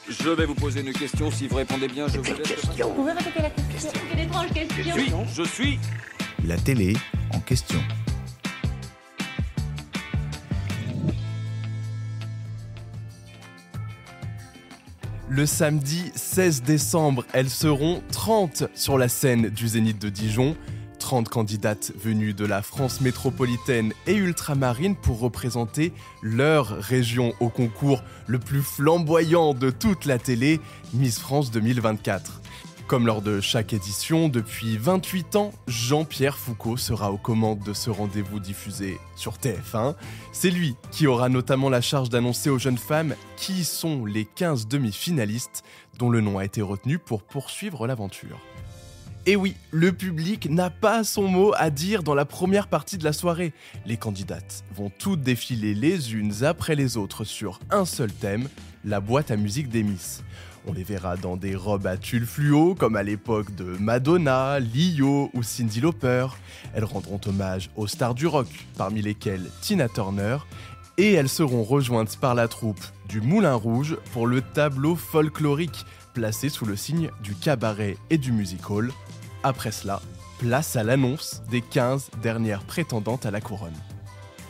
Je vais vous poser une question. Si vous répondez bien, je vous laisse. Vous pouvez répéter la question? C'est une étrange question. Je suis. La télé en question. Le samedi 16 décembre, elles seront 30 sur la scène du Zénith de Dijon. 30 candidates venues de la France métropolitaine et ultramarine pour représenter leur région au concours le plus flamboyant de toute la télé, Miss France 2024. Comme lors de chaque édition, depuis 28 ans, Jean-Pierre Foucault sera aux commandes de ce rendez-vous diffusé sur TF1. C'est lui qui aura notamment la charge d'annoncer aux jeunes femmes qui sont les 15 demi-finalistes dont le nom a été retenu pour poursuivre l'aventure. Et oui, le public n'a pas son mot à dire dans la première partie de la soirée. Les candidates vont toutes défiler les unes après les autres sur un seul thème, la boîte à musique des Miss. On les verra dans des robes à tulle fluo, comme à l'époque de Madonna, Lio ou Cyndi Lauper. Elles rendront hommage aux stars du rock, parmi lesquelles Tina Turner, et elles seront rejointes par la troupe du Moulin Rouge pour le tableau folklorique, placé sous le signe du cabaret et du music-hall. Après cela, place à l'annonce des 15 dernières prétendantes à la couronne.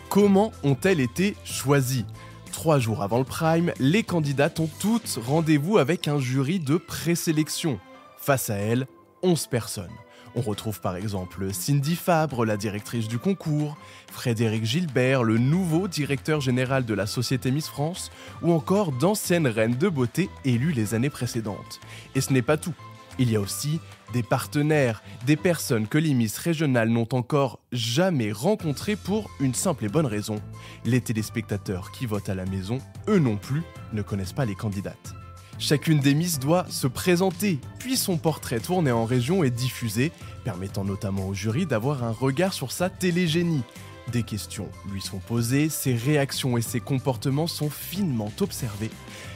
Comment ont-elles été choisies ? 3 jours avant le prime, les candidates ont toutes rendez-vous avec un jury de présélection. Face à elles, 11 personnes. On retrouve par exemple Cindy Fabre, la directrice du concours, Frédéric Gilbert, le nouveau directeur général de la Société Miss France, ou encore d'anciennes reines de beauté élues les années précédentes. Et ce n'est pas tout. Il y a aussi des partenaires, des personnes que les Miss régionales n'ont encore jamais rencontrées pour une simple et bonne raison. Les téléspectateurs qui votent à la maison, eux non plus, ne connaissent pas les candidates. Chacune des Miss doit se présenter, puis son portrait tourné en région est diffusé, permettant notamment au jury d'avoir un regard sur sa télégénie. Des questions lui sont posées, ses réactions et ses comportements sont finement observés.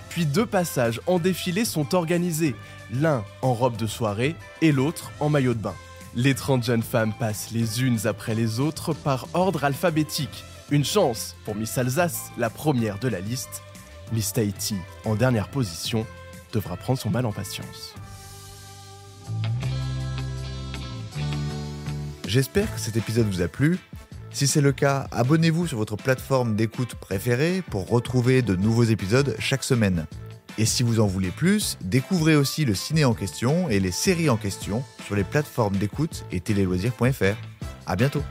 Puis 2 passages en défilé sont organisés, l'un en robe de soirée et l'autre en maillot de bain. Les 30 jeunes femmes passent les unes après les autres par ordre alphabétique. Une chance pour Miss Alsace, la première de la liste. Miss Tahiti, en dernière position, devra prendre son mal en patience. J'espère que cet épisode vous a plu. Si c'est le cas, abonnez-vous sur votre plateforme d'écoute préférée pour retrouver de nouveaux épisodes chaque semaine. Et si vous en voulez plus, découvrez aussi le ciné en question et les séries en question sur les plateformes d'écoute et téléloisirs.fr. À bientôt.